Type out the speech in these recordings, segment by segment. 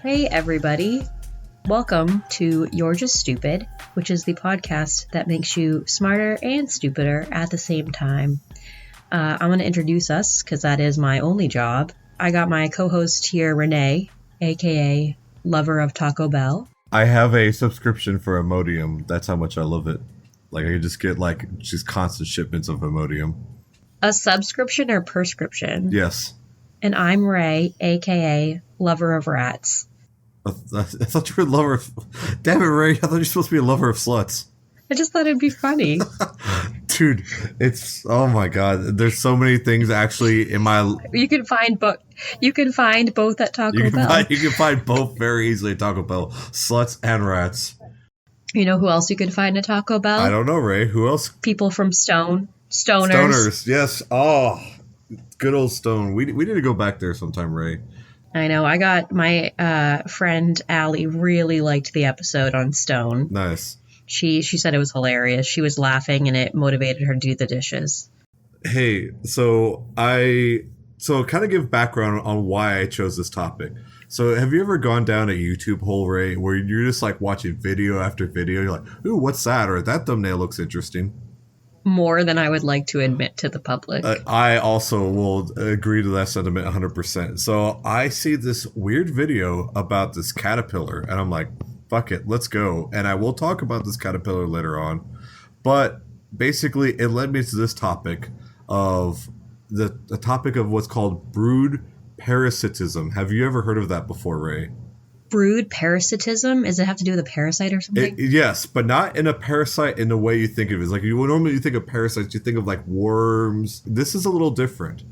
Hey everybody, welcome to You're Just Stupid, which is the podcast that makes you smarter and stupider at the same time. I'm going to introduce us because that is my only job. I got my co-host here, Rene, aka lover of Taco Bell. I have a subscription for Imodium. That's how much I love it. Like, I can just get, just constant shipments of Imodium. A subscription or prescription? Yes. And I'm Ray, aka lover of rats. I thought you were a lover of... Damn it, Ray. I thought you were supposed to be a lover of sluts. I just thought it'd be funny. Dude, it's... Oh my god. There's so many things actually in my... You can find both at Taco Bell. You can find both very easily at Taco Bell. Sluts and rats. You know who else you can find at Taco Bell? I don't know, Ray. Who else? People from Stoners. Stoners, yes. Oh, good old Stone. We need to go back there sometime, Ray. I know. I got my friend Allie really liked the episode on Stone. Nice. She said it was hilarious. She was laughing and it motivated her to do the dishes. Hey, so kind of give background on why I chose this topic. So have you ever gone down a YouTube hole, Ray, where you're just like watching video after video? You're like, ooh, what's that? Or that thumbnail looks interesting. More than I would like to admit to the public. I also will agree to that sentiment 100%. So I see this weird video about this caterpillar, and I'm like, fuck it, let's go. And I will talk about this caterpillar later on. But basically, it led me to this topic of the topic of what's called brood parasitism. Have you ever heard of that before, Ray? Brood parasitism? Does it have to do with a parasite or something? Yes, but not in a parasite in the way you think of it. It's like normally you think of parasites, you think of like worms. This is a little different.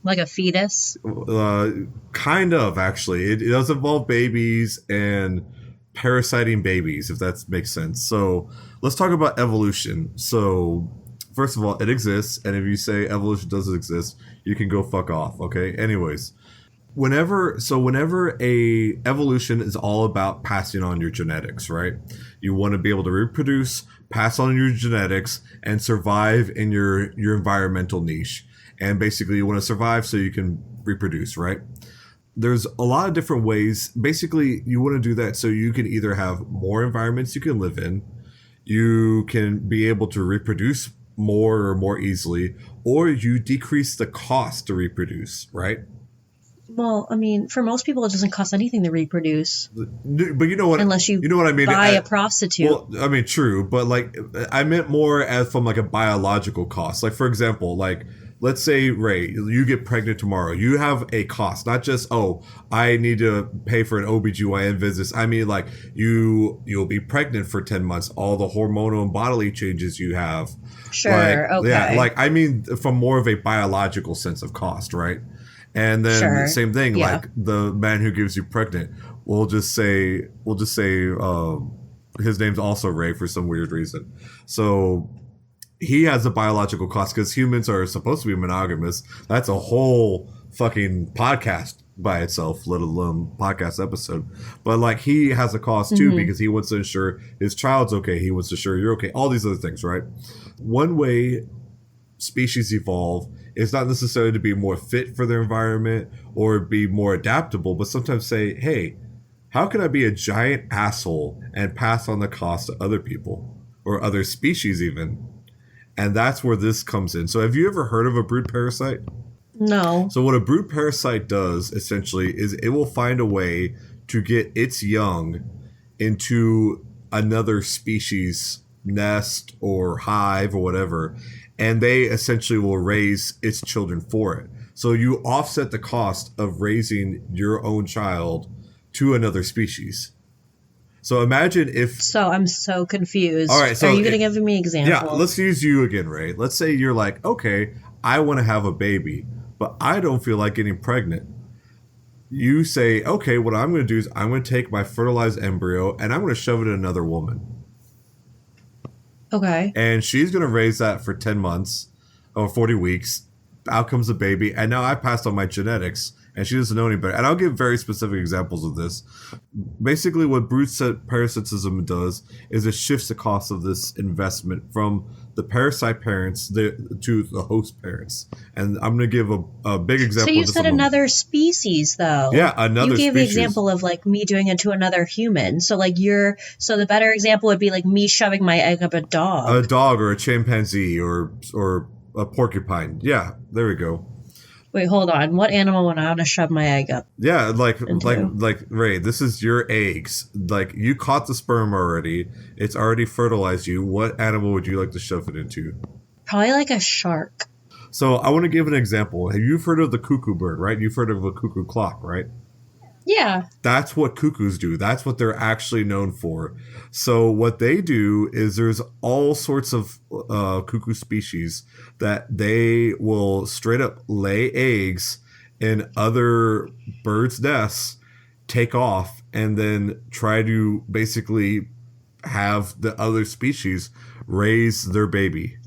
Like a fetus? Kind of, actually. It does involve babies and parasiting babies, if that makes sense. So let's talk about evolution. So first of all, it exists, and if you say evolution doesn't exist, you can go fuck off, okay? Anyways. Whenever a evolution is all about passing on your genetics, right? You want to be able to reproduce, pass on your genetics, and survive in your environmental niche. And basically you want to survive so you can reproduce, right? There's a lot of different ways. Basically, you want to do that so you can either have more environments you can live in, you can be able to reproduce more easily, or you decrease the cost to reproduce, right? Well, I mean, for most people, it doesn't cost anything to reproduce. But you know what? Unless you know what I mean? Buy a prostitute. Well, I mean, true. But like, I meant more as from like a biological cost. Like, for example, like, let's say, Ray, you get pregnant tomorrow. You have a cost, not just, oh, I need to pay for an OBGYN visit. I mean, like, you'll be pregnant for 10 months. All the hormonal and bodily changes you have. Sure, okay. Yeah, like, I mean, from more of a biological sense of cost, right? And then sure. Same thing, yeah. Like the man who gives you pregnant, we'll just say his name's also Ray for some weird reason. So he has a biological cost because humans are supposed to be monogamous. That's a whole fucking podcast by itself, let alone podcast episode. But like he has a cost too because he wants to ensure his child's okay. He wants to ensure you're okay. All these other things, right? One way species evolve is not necessarily to be more fit for their environment or be more adaptable, but sometimes say, hey, how can I be a giant asshole and pass on the cost to other people or other species even? And that's where this comes in. So have you ever heard of a brood parasite? No. So what a brood parasite does essentially is it will find a way to get its young into another species nest or hive or whatever, and they essentially will raise its children for it. So you offset the cost of raising your own child to another species. So imagine if... So I'm so confused. All right, so are you going to give me examples? Yeah, let's use you again, Ray. Let's say you're like, okay, I want to have a baby, but I don't feel like getting pregnant. You say, okay, what I'm going to do is I'm going to take my fertilized embryo and I'm going to shove it in another woman. Okay. And she's going to raise that for 10 months or 40 weeks. Out comes the baby. And now I passed on my genetics and she doesn't know any better. And I'll give very specific examples of this. Basically, what brood parasitism does is it shifts the cost of this investment from the parasite parents to the host parents. And I'm going to give a big example. So you said another species, though. Yeah, another species. You gave the example of like me doing it to another human. So like so the better example would be like me shoving my egg up a dog. A dog or a chimpanzee or a porcupine. Yeah, there we go. Wait, hold on. What animal would I want to shove my egg up? Yeah, like Ray, this is your eggs. Like you caught the sperm already. It's already fertilized you. What animal would you like to shove it into? Probably like a shark. So I want to give an example. Have you heard of the cuckoo bird, right? You've heard of a cuckoo clock, right? Yeah. That's what cuckoos do. That's what they're actually known for. So what they do is there's all sorts of cuckoo species that they will straight up lay eggs in other birds' nests, take off, and then try to basically have the other species raise their baby.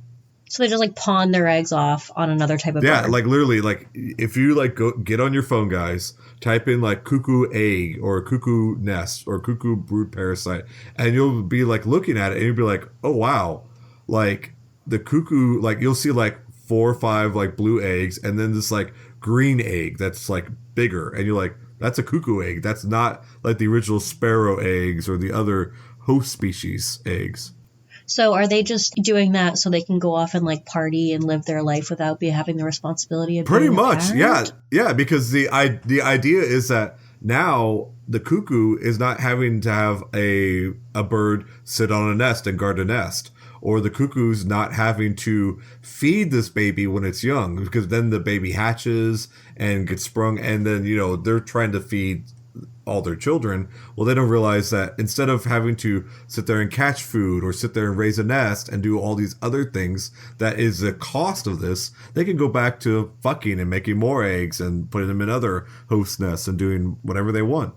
So they just like pawn their eggs off on another type of bird. Yeah, like literally, like if you like go get on your phone, guys, type in like cuckoo egg or cuckoo nest or cuckoo brood parasite, and you'll be like looking at it and you'll be like, oh wow, like the cuckoo, like you'll see like 4 or 5 like blue eggs and then this like green egg that's like bigger, and you're like, that's a cuckoo egg. That's not like the original sparrow eggs or the other host species eggs. So are they just doing that so they can go off and like party and live their life without having the responsibility of pretty being much, a parent? yeah, because the idea is that now the cuckoo is not having to have a bird sit on a nest and guard a nest, or the cuckoo's not having to feed this baby when it's young, because then the baby hatches and gets sprung, and then they're trying to feed all their children. Well, they don't realize that instead of having to sit there and catch food or sit there and raise a nest and do all these other things that is the cost of this, they can go back to fucking and making more eggs and putting them in other host nests and doing whatever they want.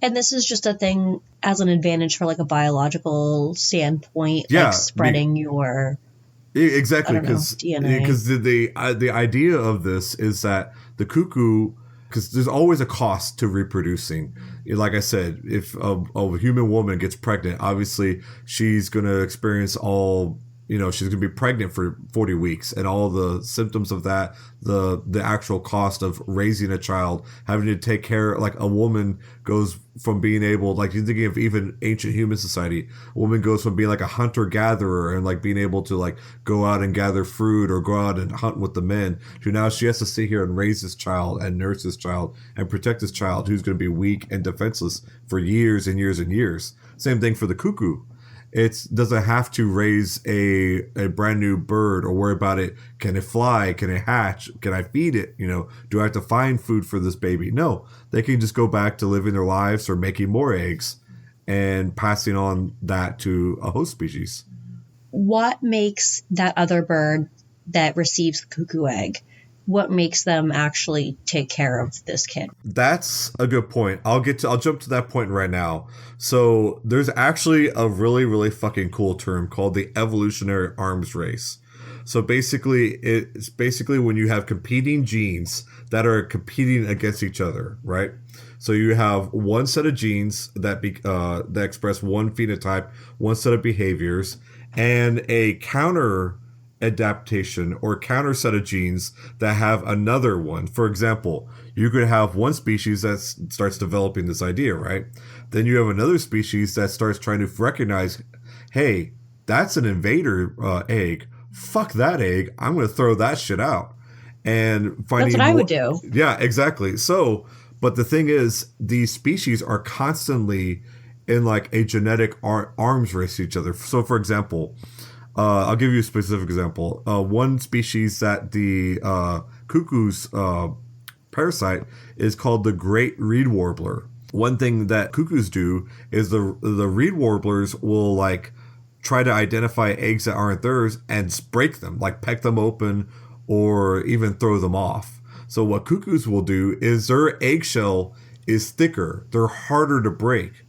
And this is just a thing as an advantage for like a biological standpoint, like spreading your exactly, because the idea of this is that the cuckoo, because there's always a cost to reproducing. Like I said, if a human woman gets pregnant, obviously she's going to experience she's going to be pregnant for 40 weeks and all the symptoms of that, the actual cost of raising a child, having to take care, like a woman goes from being able, like you're thinking of even ancient human society, a woman goes from being like a hunter-gatherer and like being able to like go out and gather fruit or go out and hunt with the men, to now she has to sit here and raise this child and nurse this child and protect this child who's going to be weak and defenseless for years and years and years. Same thing for the cuckoo. It doesn't have to raise a brand new bird or worry about it. Can it fly? Can it hatch? Can I feed it? Do I have to find food for this baby? No, they can just go back to living their lives or making more eggs and passing on that to a host species. What makes that other bird that receives the cuckoo egg, what makes them actually take care of this kid? That's a good point. I'll jump to that point right now. So there's actually a really, really fucking cool term called the evolutionary arms race. So basically, it's basically when you have competing genes that are competing against each other, right? So you have one set of genes that express one phenotype, one set of behaviors, and a counter adaptation or counter set of genes that have another one. For example, you could have one species that starts developing this idea, right? Then you have another species that starts trying to recognize, hey, that's an invader egg. Fuck that egg. I'm going to throw that shit out. And finding that's what I would do. Yeah, exactly. So, but the thing is, these species are constantly in like a genetic arms race to each other. So, for example, I'll give you a specific example. One species that the cuckoo's parasite is called the great reed warbler. One thing that cuckoos do is the reed warblers will like try to identify eggs that aren't theirs and break them, like peck them open or even throw them off. So what cuckoos will do is their eggshell is thicker. They're harder to break.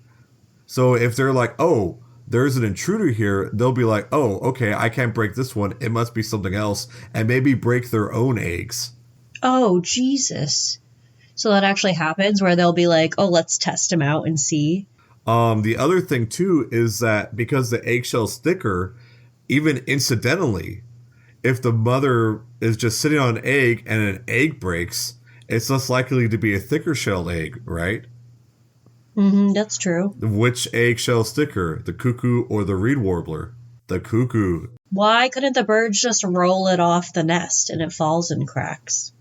So if they're like, oh, there's an intruder here, they'll be like, oh, okay, I can't break this one. It must be something else, and maybe break their own eggs. Oh, Jesus. So that actually happens where they'll be like, oh, let's test him out and see. The other thing too is that because the eggshell's thicker, even incidentally, if the mother is just sitting on an egg and an egg breaks, it's less likely to be a thicker shelled egg, right? That's true. Which eggshell's thicker, the cuckoo or the reed warbler? The cuckoo. Why couldn't the birds just roll it off the nest and it falls and cracks?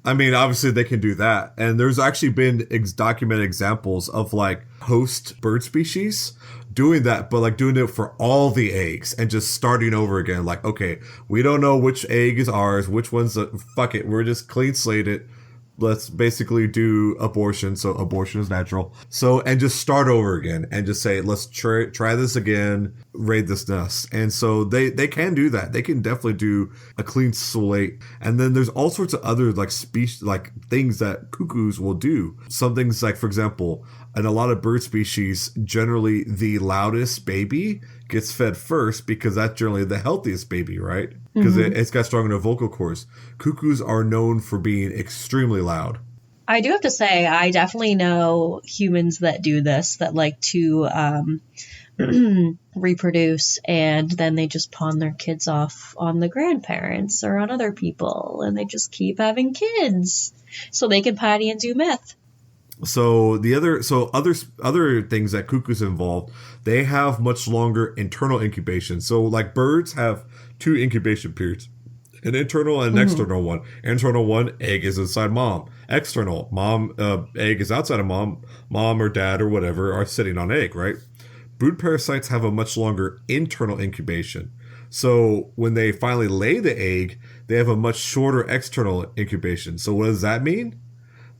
I mean, obviously they can do that. And there's actually been documented examples of like host bird species doing that, but like doing it for all the eggs and just starting over again. Like, okay, we don't know which egg is ours, which one's fuck it. We're just clean slate it. Let's basically do abortion. So abortion is natural. So, and just start over again and just say, let's try this again, raid this nest. And so they can do that. They can definitely do a clean slate. And then there's all sorts of other like species, like things that cuckoos will do. Some things like, for example, in a lot of bird species, generally the loudest baby gets fed first because that's generally the healthiest baby, right? Because it's got strong enough vocal cords. Cuckoos are known for being extremely loud. I do have to say, I definitely know humans that do this, that like to reproduce, and then they just pawn their kids off on the grandparents or on other people, and they just keep having kids so they can potty and do meth. So other things that cuckoos involve, they have much longer internal incubation. So like birds have 2 incubation periods, an internal and an external one. Internal one, egg is inside mom. External, mom, egg is outside of mom. Mom or dad or whatever are sitting on egg, right? Brood parasites have a much longer internal incubation. So when they finally lay the egg, they have a much shorter external incubation. So what does that mean?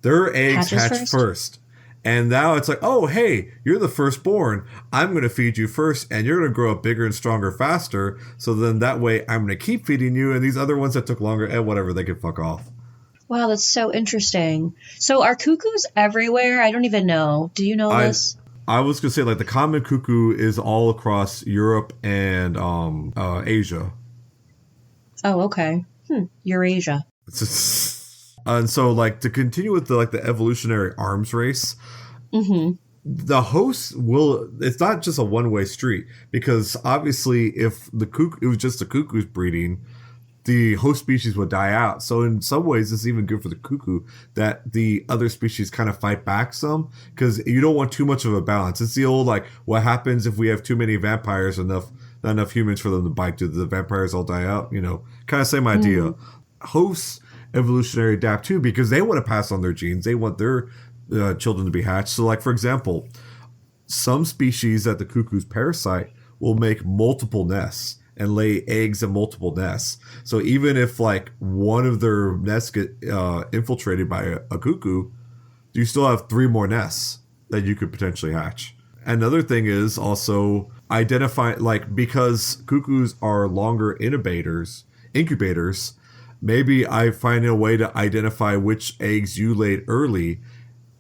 Their eggs hatch first. And now it's like, oh, hey, you're the firstborn. I'm going to feed you first, and you're going to grow up bigger and stronger faster. So then that way I'm going to keep feeding you, and these other ones that took longer, and whatever, they can fuck off. Wow, that's so interesting. So are cuckoos everywhere? I don't even know. Do you know this? I was going to say, like, the common cuckoo is all across Europe and Asia. Oh, okay. Eurasia. And so, like, to continue with the evolutionary arms race, the host it's not just a one-way street, because obviously if it was just the cuckoo's breeding, the host species would die out. So in some ways, it's even good for the cuckoo that the other species kind of fight back some, because you don't want too much of a balance. It's the old, like, what happens if we have too many vampires, not enough humans for them to bite? Do the vampires all die out? Kind of same idea. Hosts evolutionary adapt too, because they want to pass on their genes. They want their children to be hatched. So, like, for example, some species that the cuckoo's parasite will make multiple nests and lay eggs in multiple nests. So even if like one of their nests get infiltrated by a cuckoo, you still have 3 more nests that you could potentially hatch. Another thing is also identify, like, because cuckoos are longer incubators, maybe I find a way to identify which eggs you laid early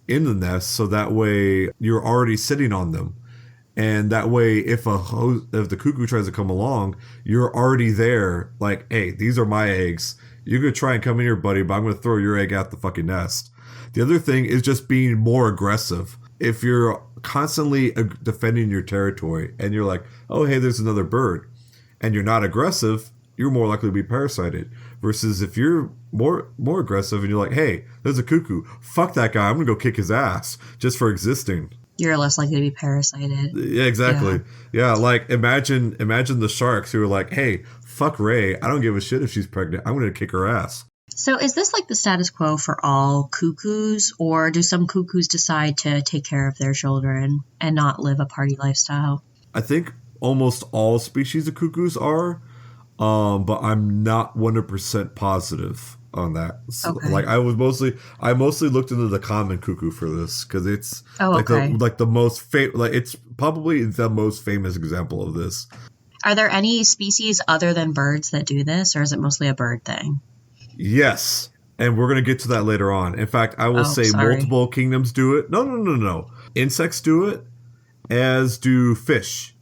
in the nest, so that way you're already sitting on them. And that way, if the cuckoo tries to come along, you're already there. Like, hey, these are my eggs. You're going to try and come in here, buddy, but I'm going to throw your egg out the fucking nest. The other thing is just being more aggressive. If you're constantly defending your territory and you're like, oh, hey, there's another bird, and you're not aggressive, you're more likely to be parasited. Versus if you're more aggressive and you're like, hey, there's a cuckoo, fuck that guy, I'm going to go kick his ass just for existing. You're less likely to be parasited. Yeah, exactly. Yeah, like imagine the sharks who are like, hey, fuck Ray, I don't give a shit if she's pregnant, I'm going to kick her ass. So is this like the status quo for all cuckoos, or do some cuckoos decide to take care of their children and not live a party lifestyle? I think almost all species of cuckoos are, but I'm not 100% positive on that. So, okay. Like I mostly looked into the common cuckoo for this because it's the most it's probably the most famous example of this. Are there any species other than birds that do this, or is it mostly a bird thing? Yes, and we're going to get to that later on. In fact, I will say multiple kingdoms do it. No. Insects do it, as do fish.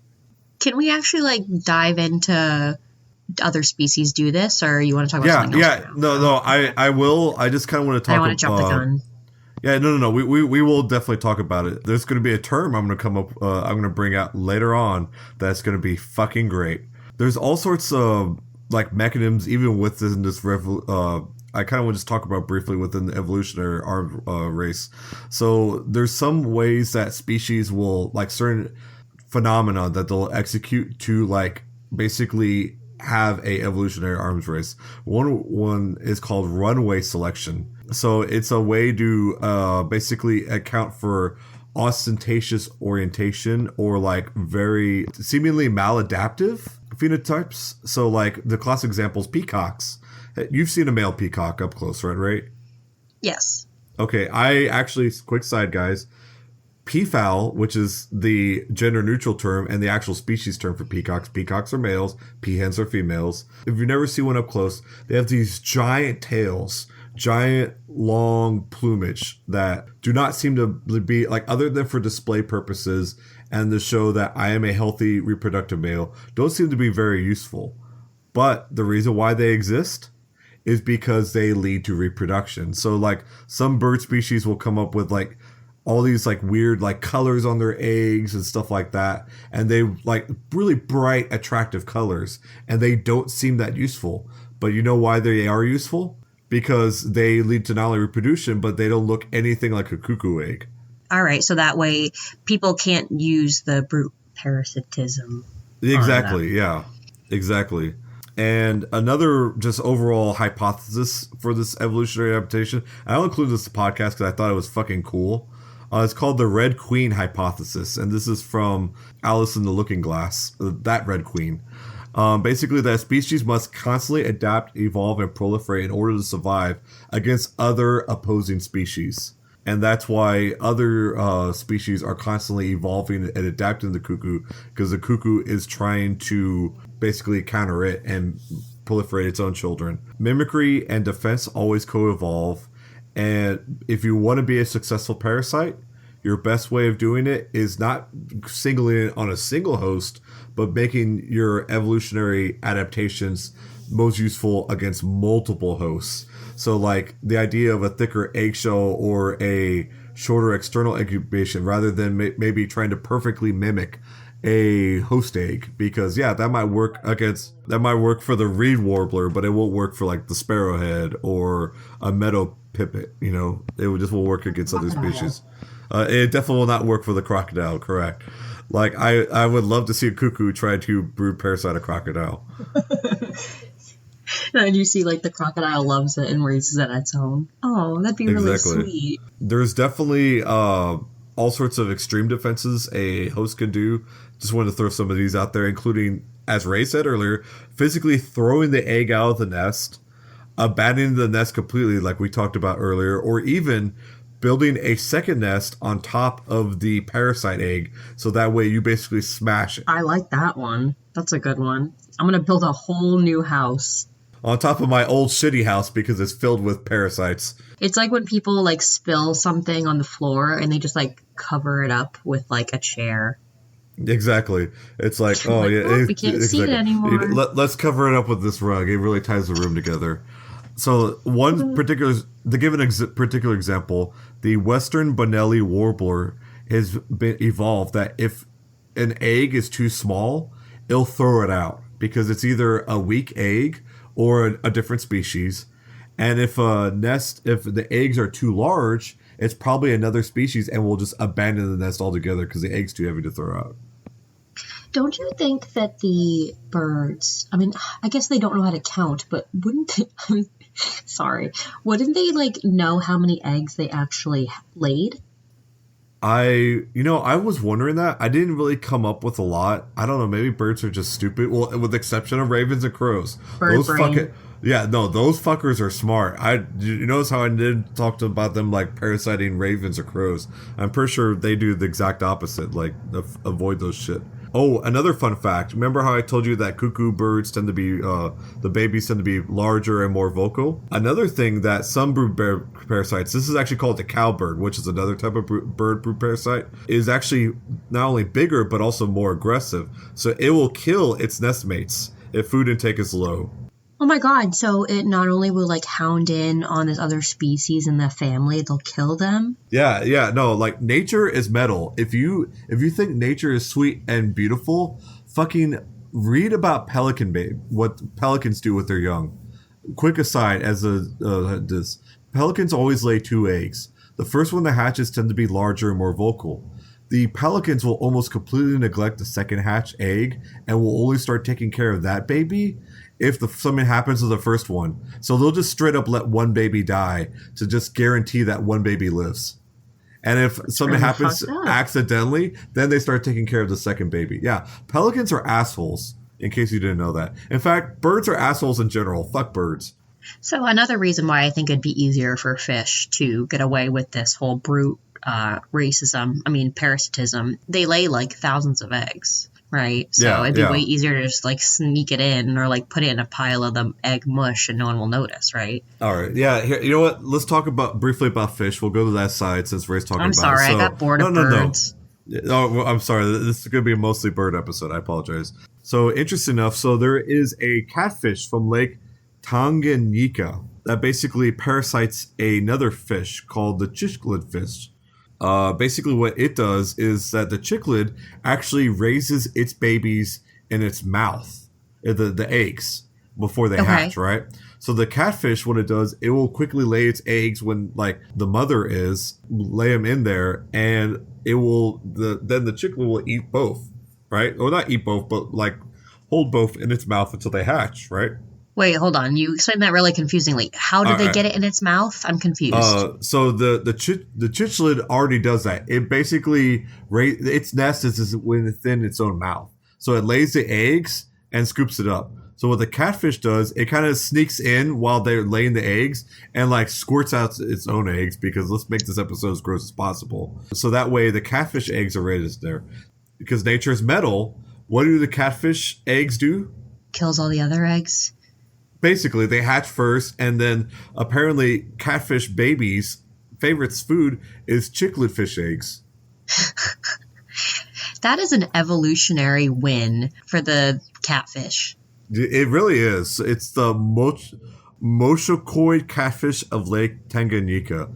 Can we actually like dive into other species do this, or you want to talk about something else? No, I will. I just kind of want to talk. I want to jump the gun. Yeah, no. We will definitely talk about it. There's going to be a term I'm going to come up. I'm going to bring out later on that's going to be fucking great. There's all sorts of like mechanisms even within this I kind of want to just talk about briefly within the evolutionary arm race. So there's some ways that species will like certain phenomena that they'll execute to like basically have a evolutionary arms race. One is called runway selection. So it's a way to basically account for ostentatious orientation or like very seemingly maladaptive phenotypes. So like the classic examples, peacocks. You've seen a male peacock up close, right? Yes. Okay, I actually, quick side guys, peafowl, which is the gender neutral term and the actual species term for peacocks. Peacocks are males, peahens are females. If you never see one up close, they have these giant tails, giant long plumage that do not seem to be like, other than for display purposes and to show that I am a healthy reproductive male, don't seem to be very useful. But the reason why they exist is because they lead to reproduction. So like some bird species will come up with like all these like weird like colors on their eggs and stuff like that, and they like really bright attractive colors, and they don't seem that useful. But you know why they are useful? Because they lead to not only reproduction, but they don't look anything like a cuckoo egg. All right, so that way people can't use the brute parasitism. Exactly, yeah. Exactly. And another just overall hypothesis for this evolutionary adaptation, I'll include this podcast because I thought it was fucking cool. It's called the Red Queen hypothesis, and this is from Alice in the Looking Glass, that Red Queen. Basically, that species must constantly adapt, evolve, and proliferate in order to survive against other opposing species. And that's why other species are constantly evolving and adapting to the cuckoo, because the cuckoo is trying to basically counter it and proliferate its own children. Mimicry and defense always co-evolve. And if you want to be a successful parasite, your best way of doing it is not singling it on a single host, but making your evolutionary adaptations most useful against multiple hosts. So like the idea of a thicker eggshell or a shorter external incubation rather than maybe trying to perfectly mimic a host egg, because yeah, that might work for the reed warbler, but it won't work for like the sparrowhead or a meadow pipit. You know, just will work against other species. It definitely will not work for the crocodile, correct? Like I would love to see a cuckoo try to brood parasite a crocodile. And you see, like, the crocodile loves it and raises it its own. Oh, that'd be really sweet. There's definitely all sorts of extreme defenses a host can do. Just wanted to throw some of these out there, including, as Ray said earlier, physically throwing the egg out of the nest, abandoning the nest completely, like we talked about earlier, or even building a second nest on top of the parasite egg, so that way you basically smash it. I like that one. That's a good one. I'm going to build a whole new house on top of my old shitty house because it's filled with parasites. It's like when people like spill something on the floor and they just like cover it up with like a chair. Exactly. It's like, oh yeah, we can't see it anymore. Let's cover it up with this rug. It really ties the room together. So to give an particular example, the Western Bonelli warbler has been evolved that if an egg is too small, it'll throw it out because it's either a weak egg or a different species. And if the eggs are too large, it's probably another species and will just abandon the nest altogether because the egg's too heavy to throw out. Don't you think that the birds, I mean, I guess they don't know how to count, but wouldn't they, wouldn't they like know how many eggs they actually laid? I was wondering that. I didn't really come up with a lot. I don't know. Maybe birds are just stupid. Well, with the exception of ravens and crows. Those fuckers are smart. You notice how I did talk about them like parasiting ravens or crows. I'm pretty sure they do the exact opposite. Like avoid those shit. Oh, another fun fact. Remember how I told you that cuckoo birds tend to be, the babies tend to be larger and more vocal? Another thing that some brood parasites, this is actually called the cowbird, which is another type of brood parasite, is actually not only bigger, but also more aggressive. So it will kill its nest mates if food intake is low. Oh my god, so it not only will like hound in on this other species in the family, they'll kill them? Yeah, no, like nature is metal. If you think nature is sweet and beautiful, fucking read about pelican babe, what pelicans do with their young. Quick aside, as a this pelicans always lay two eggs. The first one that hatches tend to be larger and more vocal. The pelicans will almost completely neglect the second hatch egg and will only start taking care of that baby if something happens to the first one. So they'll just straight up let one baby die to just guarantee that one baby lives. And if something really happens fucked up. accidentally, then they start taking care of the second baby. Yeah, pelicans are assholes, in case you didn't know that. In fact, birds are assholes in general. Fuck birds. So another reason why I think it'd be easier for fish to get away with this whole brute parasitism, they lay like thousands of eggs, right? So Yeah, it'd be yeah. way easier to just like sneak it in or like put it in a pile of the egg mush and no one will notice, right? All right. Yeah. Here, you know what? Let's talk briefly about fish. We'll go to that side since Ray's talking I'm about sorry, it. I got bored of birds. Oh, well, I'm sorry. This is going to be a mostly bird episode. I apologize. So, interesting enough, so there is a catfish from Lake Tanganyika that basically parasites another fish called the cichlid fish. Basically, what it does is that the cichlid actually raises its babies in its mouth, the eggs, before they hatch, right? So the catfish, what it does, it will quickly lay its eggs when, like, the mother lay them in there, and it will, then the cichlid will eat both, right? Or not eat both, but, like, hold both in its mouth until they hatch, right? Wait, hold on. You explained that really confusingly. How did they get it in its mouth? I'm confused. So the cichlid already does that. It basically its nest is within its own mouth. So it lays the eggs and scoops it up. So what the catfish does, it kind of sneaks in while they're laying the eggs and like squirts out its own eggs, because let's make this episode as gross as possible. So that way the catfish eggs are raised there. Because nature is metal, what do the catfish eggs do? Kills all the other eggs. Basically, they hatch first, and then apparently catfish babies' favorite food is cichlid fish eggs. That is an evolutionary win for the catfish. It really is. It's the moshokoid catfish of Lake Tanganyika.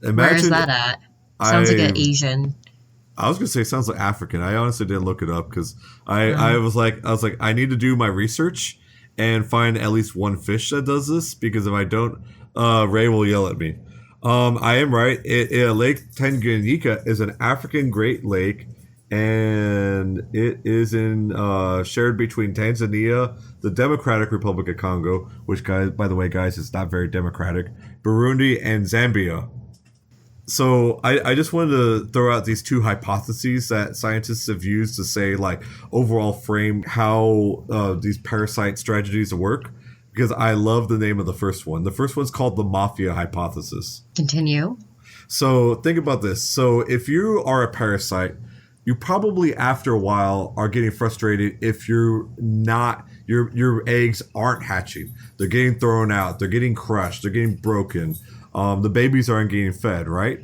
Where is that at? Sounds like an Asian. I was gonna say it sounds like African. I honestly didn't look it up because I was like I need to do my research and find at least one fish that does this, because if I don't, Ray will yell at me. I am right. Lake Tanganyika is an African Great Lake, and it is shared between Tanzania, the Democratic Republic of Congo, which, guys, by the way, guys, is not very democratic, Burundi, and Zambia. So I just wanted to throw out these two hypotheses that scientists have used to say, like, overall frame how these parasite strategies work, because I love the name of the first one. The first one's called the mafia hypothesis. Continue. So think about this. So if you are a parasite, you probably after a while are getting frustrated if you're not, your eggs aren't hatching. They're getting thrown out. They're getting crushed. They're getting broken. The babies aren't getting fed, right?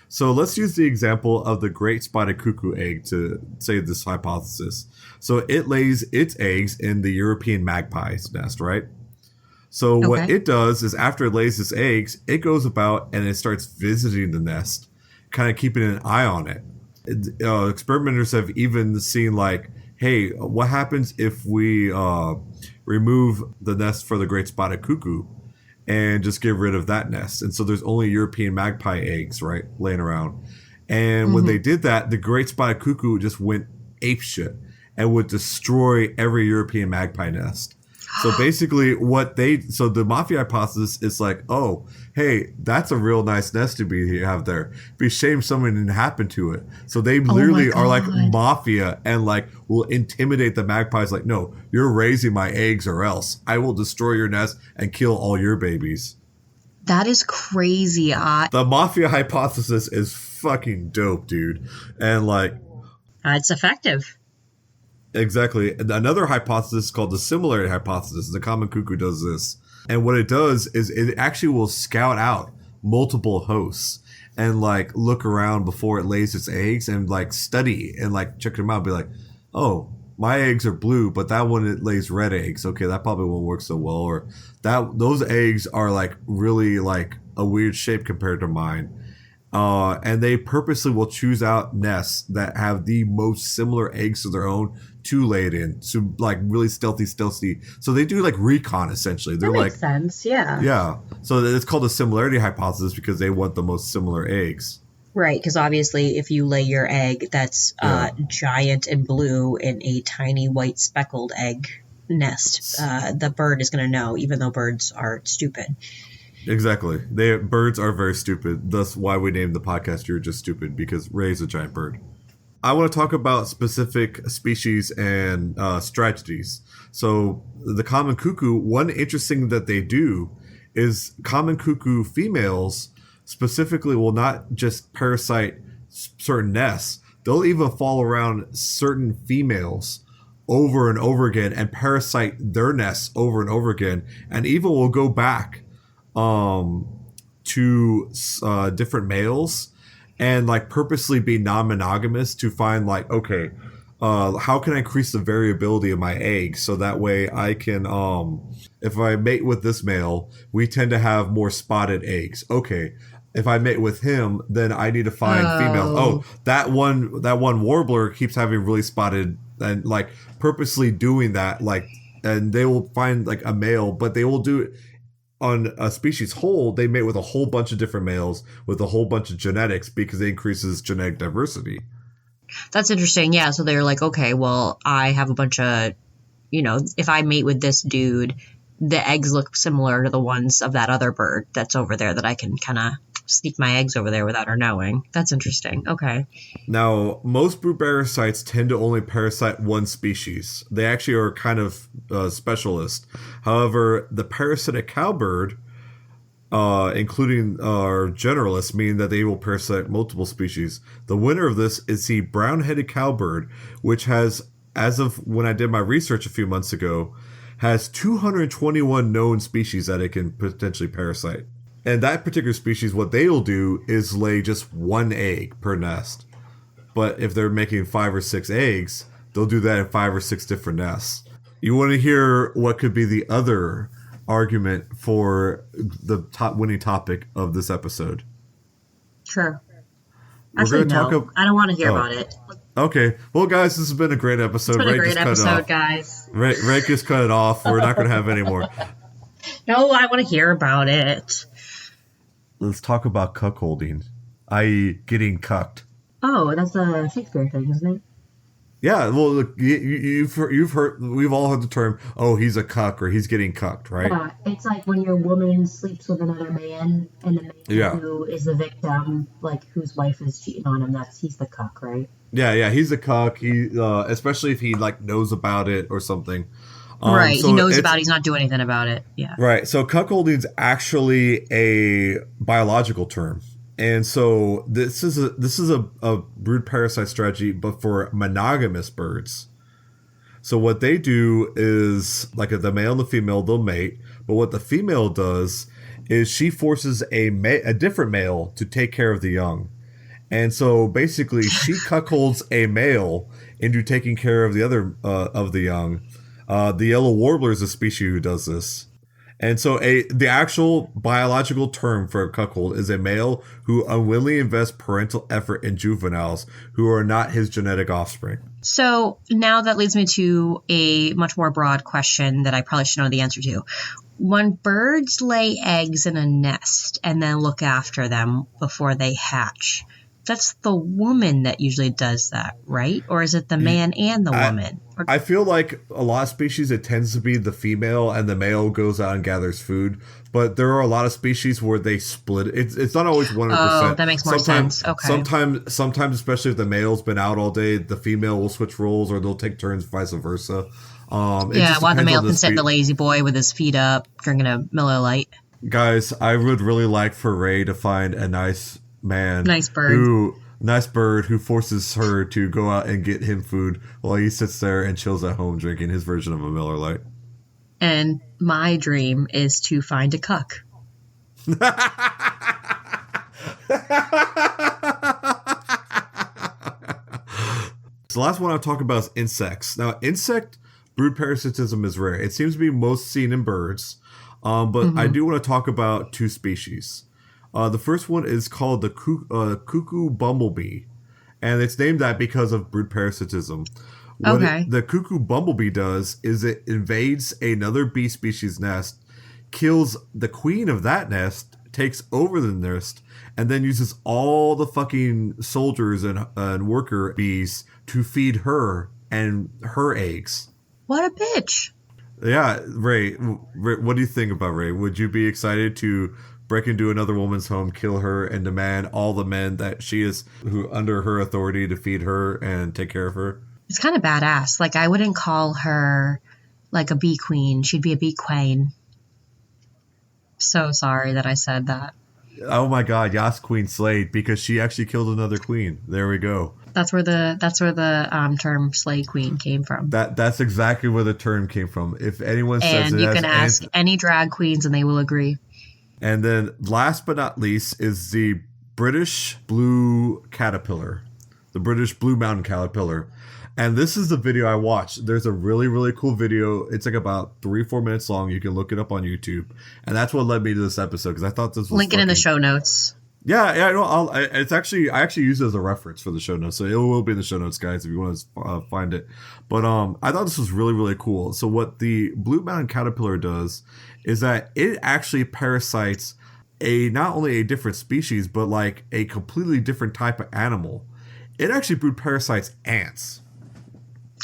So let's use the example of the great spotted cuckoo egg to say this hypothesis. So it lays its eggs in the European magpie's nest, right? So what it does is after it lays its eggs, it goes about and it starts visiting the nest, kind of keeping an eye on it. Experimenters have even seen, like, hey, what happens if we remove the nest for the great spotted cuckoo and just get rid of that nest? And so there's only European magpie eggs, right, laying around. And when they did that, the great spotted cuckoo just went apeshit and would destroy every European magpie nest. So basically so the mafia hypothesis is like, oh, hey, that's a real nice nest to have there. Be a shame something didn't happen to it. So they literally are like mafia and like will intimidate the magpies, like, no, you're raising my eggs or else I will destroy your nest and kill all your babies. That is crazy. The mafia hypothesis is fucking dope, dude. And like, it's effective. Exactly. Another hypothesis is called the similarity hypothesis. The common cuckoo does this. And what it does is it actually will scout out multiple hosts and like look around before it lays its eggs and like study and like check them out and be like, oh, my eggs are blue, but that one it lays red eggs. Okay, that probably won't work so well. Or those eggs are like really like a weird shape compared to mine. And they purposely will choose out nests that have the most similar eggs to their own to lay it in. So like really stealthy. So they do like recon essentially. They're that makes like sense, yeah. yeah. So it's called a similarity hypothesis because they want the most similar eggs. Right, because obviously if you lay your egg that's giant and blue in a tiny white speckled egg nest, the bird is going to know, even though birds are stupid. Exactly. Birds are very stupid. Thus why we named the podcast You're Just Stupid, because Ray's a giant bird. I want to talk about specific species and strategies. So the common cuckoo, one interesting that they do is common cuckoo females specifically will not just parasite certain nests. They'll even fall around certain females over and over again and parasite their nests over and over again, and even will go back to different males and like purposely be non-monogamous to find like, okay, how can I increase the variability of my eggs so that way I can, if I mate with this male, we tend to have more spotted eggs. Okay, if I mate with him, then I need to find females. Oh, that one warbler keeps having really spotted, and like purposely doing that, like, and they will find like a male, but they will do it on a species whole. They mate with a whole bunch of different males with a whole bunch of genetics because it increases genetic diversity. That's interesting. Yeah, so they're like, okay, well, I have a bunch of, if I mate with this dude, the eggs look similar to the ones of that other bird that's over there that I can kind of sneak my eggs over there without her knowing. That's interesting. Okay. Now, most brood parasites tend to only parasite one species. They actually are kind of specialist. However, the parasitic cowbird, including our generalists, mean that they will parasite multiple species. The winner of this is the brown-headed cowbird, which has, as of when I did my research a few months ago, has 221 known species that it can potentially parasite. And that particular species, what they'll do is lay just one egg per nest. But if they're making 5 or 6 eggs, they'll do that in 5 or 6 different nests. You want to hear what could be the other argument for the top winning topic of this episode? Sure. Actually, no. I don't want to hear about it. Okay. Well, guys, this has been a great episode. It's been a great episode, guys. Ray just cut it off. We're not going to have any more. No, I want to hear about it. Let's talk about cuckolding, i.e. getting cucked. Oh, that's a Shakespeare thing, isn't it? Yeah, well, look, you've heard, we've all heard the term, oh, he's a cuck or he's getting cucked, right? Yeah, it's like when your woman sleeps with another man and the man who is the victim, like whose wife is cheating on him, he's the cuck, right? Yeah, he's a cuck. He, especially if he like knows about it or something. Right, so he knows about it, he's not doing anything about it. Yeah. Right, so cuckolding is actually a biological term. And so this is a brood parasite strategy, but for monogamous birds. So what they do is, like the male and the female, they'll mate. But what the female does is she forces a different male to take care of the young. And so basically she cuckolds a male into taking care of the other of the young. The yellow warbler is a species who does this. And so the actual biological term for a cuckold is a male who unwillingly invests parental effort in juveniles who are not his genetic offspring. So now that leads me to a much more broad question that I probably should know the answer to. When birds lay eggs in a nest and then look after them before they hatch, that's the woman that usually does that, right? Or is it the man and the woman? I feel like a lot of species, it tends to be the female and the male goes out and gathers food. But there are a lot of species where they split. It's not always 100%. Oh, that makes more sense. Okay. Sometimes, especially if the male's been out all day, the female will switch roles or they'll take turns, vice versa. While the male can sit the lazy boy with his feet up, drinking a Miller Lite. Guys, I would really like for Ray to find a nice man. Nice bird who forces her to go out and get him food while he sits there and chills at home drinking his version of a Miller Lite. And my dream is to find a cuck. So the last one I'll talk about is insects. Now, insect brood parasitism is rare. It seems to be most seen in birds, but I do want to talk about two species. The first one is called the cuckoo bumblebee, and it's named that because of brood parasitism. Okay. The cuckoo bumblebee does is it invades another bee species nest, kills the queen of that nest, takes over the nest, and then uses all the fucking soldiers and worker bees to feed her and her eggs. What a bitch. Yeah, Ray, what do you think about Ray? Would you be excited to break into another woman's home, kill her, and demand all the men that she is who under her authority to feed her and take care of her? It's kind of badass. Like, I wouldn't call her like a bee queen. She'd be a bee queen. So sorry that I said that. Oh my God, Yas Queen slayed because she actually killed another queen. There we go. That's where the term slay queen came from. That's exactly where the term came from. If anyone says And it you has can ask any drag queens and they will agree. And then last but not least is the British blue caterpillar, the British blue mountain caterpillar. And this is the video I watched. There's a really, really cool video. It's like about 3-4 minutes long. You can look it up on YouTube. And that's what led me to this episode because I thought this was link it in the show notes. Yeah. No, I actually use it as a reference for the show notes, so it will be in the show notes, guys, if you want to find it. But I thought this was really, really cool. So what the blue mountain caterpillar does is that it actually parasites not only a different species, but like a completely different type of animal. It actually brood parasites ants.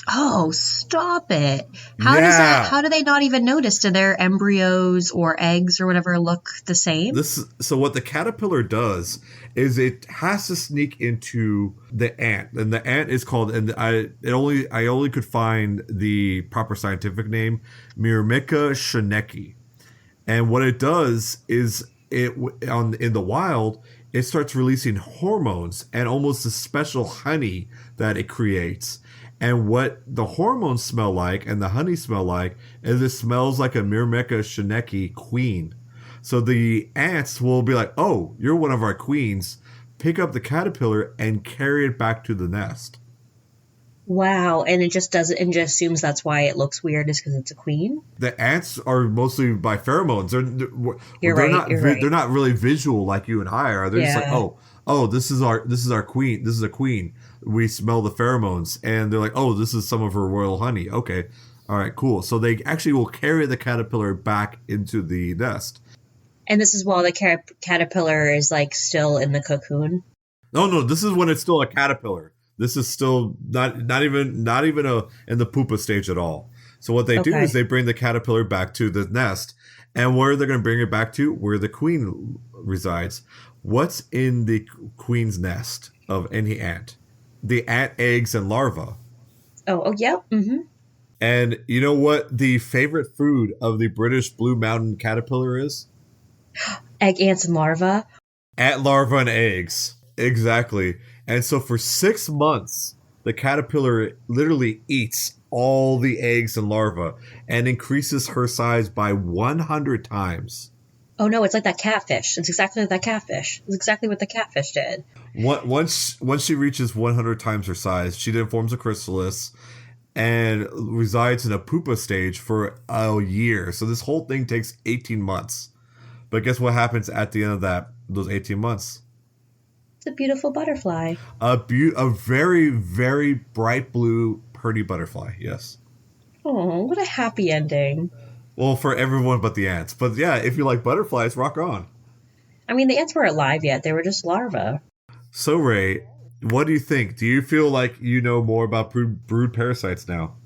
Oh, stop it. How do they not even notice? Do their embryos or eggs or whatever look the same? So what the caterpillar does is it has to sneak into the ant, and the ant is called, and I only could find the proper scientific name, Myrmica schneckii. And what it does is in the wild, it starts releasing hormones and almost a special honey that it creates. And what the hormones smell like and the honey smell like is it smells like a Myrmica schneckii queen. So the ants will be like, oh, you're one of our queens. Pick up the caterpillar and carry it back to the nest. Wow. And it just does it and just assumes that's why it looks weird is because it's a queen? The ants are mostly by pheromones. You're right. They're not really visual like you and I are. They're just like, oh, this is our queen. This is a queen. We smell the pheromones, and they're like, oh, this is some of her royal honey. Okay, all right, cool. So they actually will carry the caterpillar back into the nest. And this is while the caterpillar is like still in the cocoon. No, this is when it's still a caterpillar. This is still not even in the pupa stage at all. So what they do is they bring the caterpillar back to the nest, and where they're going to bring it back to, where the queen resides. What's in the queen's nest of any ant? The ant eggs and larvae. Oh, yeah. Mm-hmm. And you know what the favorite food of the British blue mountain caterpillar is? Egg, ants, and larvae. Ant larvae and eggs. Exactly. And so for 6 months, the caterpillar literally eats all the eggs and larvae and increases her size by 100 times. Oh no, it's like that catfish. It's exactly like that catfish. It's exactly what the catfish did. Once she reaches 100 times her size, she then forms a chrysalis and resides in a pupa stage for a year. So this whole thing takes 18 months. But guess what happens at the end of those 18 months? It's a beautiful butterfly. A very, very bright blue, pretty butterfly, yes. Oh, what a happy ending. Well, for everyone but the ants. But yeah, if you like butterflies, rock on. I mean, the ants weren't alive yet. They were just larvae. So, Ray, what do you think? Do you feel like you know more about brood parasites now?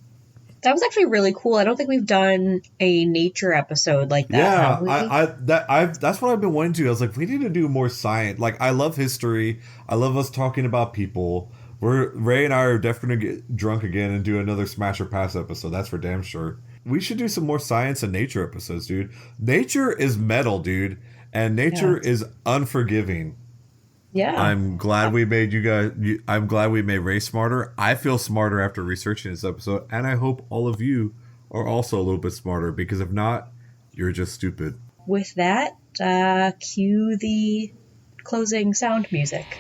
That was actually really cool. I don't think we've done a nature episode like that. Yeah, that's what I've been wanting to. I was like, we need to do more science. Like, I love history. I love us talking about people. Ray and I are definitely going to get drunk again and do another Smash or Pass episode. That's for damn sure. We should do some more science and nature episodes, dude. Nature is metal, dude. And nature is unforgiving. Yeah. I'm glad we made I'm glad we made Ray smarter. I feel smarter after researching this episode. And I hope all of you are also a little bit smarter. Because if not, you're just stupid. With that, cue the closing sound music.